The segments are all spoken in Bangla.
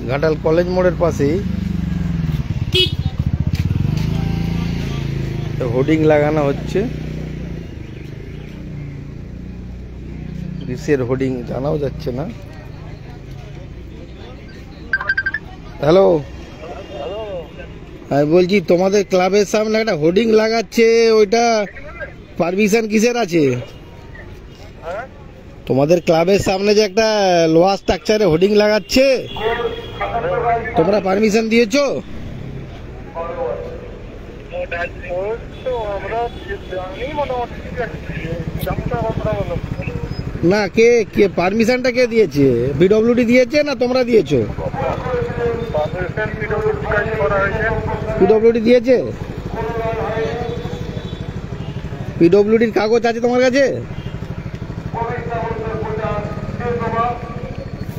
ঘাটাল কলেজ মোড়ের পাশেই হোর্ডিং লাগানো হচ্ছে। কিসের হোর্ডিং জানাও যাচ্ছে না। হ্যালো, আমি বলছি তোমাদের ক্লাবের সামনে একটা হোর্ডিং লাগাচ্ছে, ওইটা পারমিশন কিসের আছে? তোমাদের ক্লাবের সামনে যে একটা লোহার স্ট্রাকচারে হোর্ডিং লাগাচ্ছে, তোমরা পারমিশন দিয়েছো? না, কে কে পারমিশনটা কে দিয়েছে? পিডব্লিউডি দিয়েছে না তোমরা দিয়েছো? পিডব্লিউডি দিয়েছে। পিডব্লিউডির কাগজ আছে তোমার কাছে?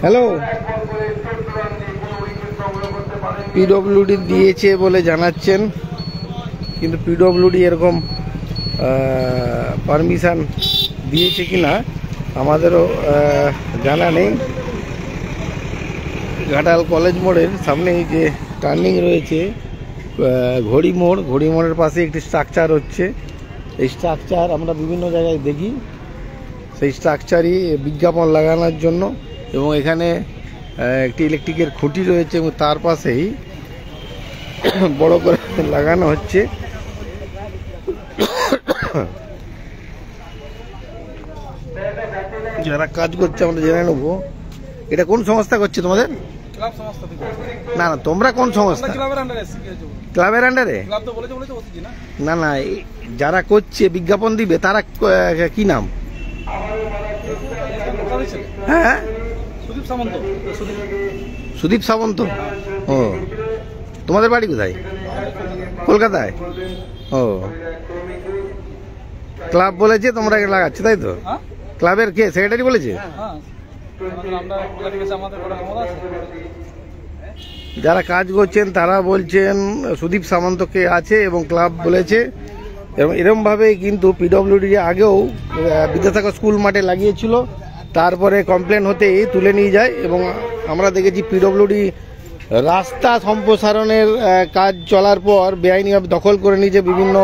হ্যালো, পিডব্লিউডি দিয়েছে বলে জানাচ্ছেন, কিন্তু পিডব্লিউডি এরকম পারমিশন দিয়েছে কিনা আমাদেরও জানা নেই। ঘাটাল কলেজ মোড়ের সামনেই যে টার্নিং রয়েছে ঘড়ি মোড়ের পাশে একটি স্ট্রাকচার হচ্ছে। এই স্ট্রাকচার আমরা বিভিন্ন জায়গায় দেখি, সেই স্ট্রাকচারই বিজ্ঞাপন লাগানোর জন্য। এবং এখানে একটি ইলেকট্রিকের খুঁটি রয়েছে এবং তার পাশেই বড় করে লাগানো হচ্ছে। যারা কাজ করছে আমরা জেনে নেবো এটা কোন সংস্থা করছে তোমাদের? না না, তোমরা কোন সংস্থা? ক্লাবের আন্ডারে? না না, যারা করছে বিজ্ঞাপন দিবে তারা কি নাম? হ্যাঁ, সুদীপ সামন্ত। ও, তোমাদের বাড়ি কোথায়? কলকাতায়। ও, ক্লাব বলেছে তোমরা লাগাচ্ছ, তাই তো? ক্লাবের কে সেক্রেটারি বলেছে? যারা কাজ করছেন তারা বলছেন সুদীপ সামন্তকে আছে এবং ক্লাব বলেছে। এবং এরমভাবেই কিন্তু পিডব্লিউডি আগেও বিদ্যাসাগর স্কুল মাঠে লাগিয়েছিল, তারপরে কমপ্লেন হতেই তুলে নিয়ে যায়। এবং আমরা দেখেছি পিডব্লিউডি রাস্তা সম্প্রসারণের কাজ চলার পর বেআইনিভাবে দখল করে নিয়েছে বিভিন্ন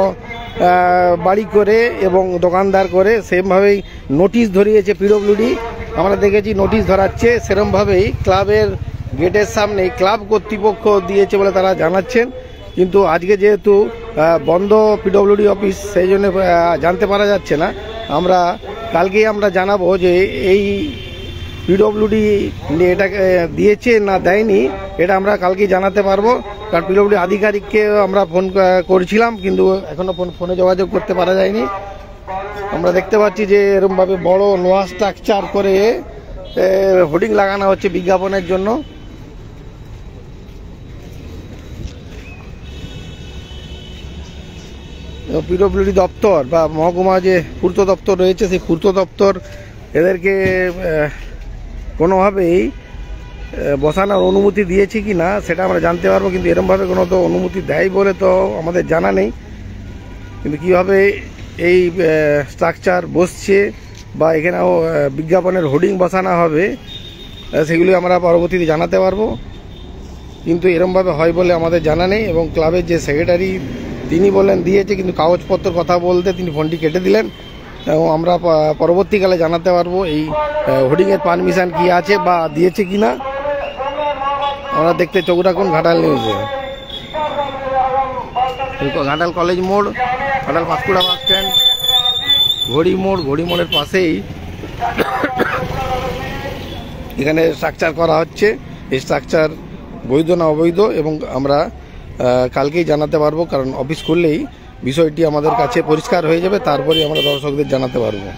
বাড়ি করে এবং দোকানদার করে। সেমভাবেই নোটিশ ধরিয়েছে পিডব্লিউডি, আমরা দেখেছি নোটিশ ধরাচ্ছে। সেরমভাবেই ক্লাবের গেটের সামনে ক্লাব কর্তৃপক্ষ দিয়েছে বলে তারা জানাচ্ছেন। কিন্তু আজকে যেহেতু বন্ধ পিডব্লিউডি অফিস, সেই জন্য জানতে পারা যাচ্ছে না। আমরা কালকেই আমরা জানাবো যে এই পিডব্লিউডি এটাকে দিয়েছে না দেয়নি, এটা আমরা কালকেই জানাতে পারবো। কারণ পিডব্লিউডি আধিকারিককে আমরা ফোন করেছিলাম, কিন্তু এখনো ফোনে যোগাযোগ করতে পারা যায়নি। আমরা দেখতে পাচ্ছি যে এরকমভাবে বড় নোয়া স্ট্রাকচার করে হোর্ডিং লাগানো হচ্ছে বিজ্ঞাপনের জন্য। পিডব্লিউডি দপ্তর বা মহকুমা যে পূর্ত দপ্তর রয়েছে, সেই পূর্ত দপ্তর এদেরকে কোনোভাবেই বসানোর অনুমতি দিয়েছে কি না সেটা আমরা জানতে পারবো, কিন্তু এরকমভাবে কোনো তো অনুমতি দেয় বলে তো আমাদের জানা নেই। কিন্তু কীভাবে এই স্ট্রাকচার বসছে বা এখানেও বিজ্ঞাপনের হোর্ডিং বসানো হবে সেগুলি আমরা পরবর্তীতে জানাতে পারবো, কিন্তু এরকমভাবে হয় বলে আমাদের জানা নেই। এবং ক্লাবের যে সেক্রেটারি তিনি বললেন দিয়েছে, কিন্তু কাগজপত্র কথা বলতে তিনি ফোনটি কেটে দিলেন। এবং আমরা পরবর্তীকালে জানাতে পারবো এই হোর্ডিংয়ের পারমিশন কি আছে বা দিয়েছে কি না। আমরা দেখতে চোখ রাখুন ঘাটাল নিউজে। ঘাটাল কলেজ মোড়, ঘাটাল পাঁশকুড়া বাস স্ট্যান্ড, ঘড়ি মোড়ের পাশেই এখানে স্ট্রাকচার করা হচ্ছে। এই স্ট্রাকচার বৈধ না অবৈধ এবং আমরা কালকেই জানাতে পারবো, কারণ অফিস খুললেই বিষয়টি আমাদের কাছে পরিষ্কার হয়ে যাবে, তারপরে আমরা দর্শকদের জানাতে পারবো।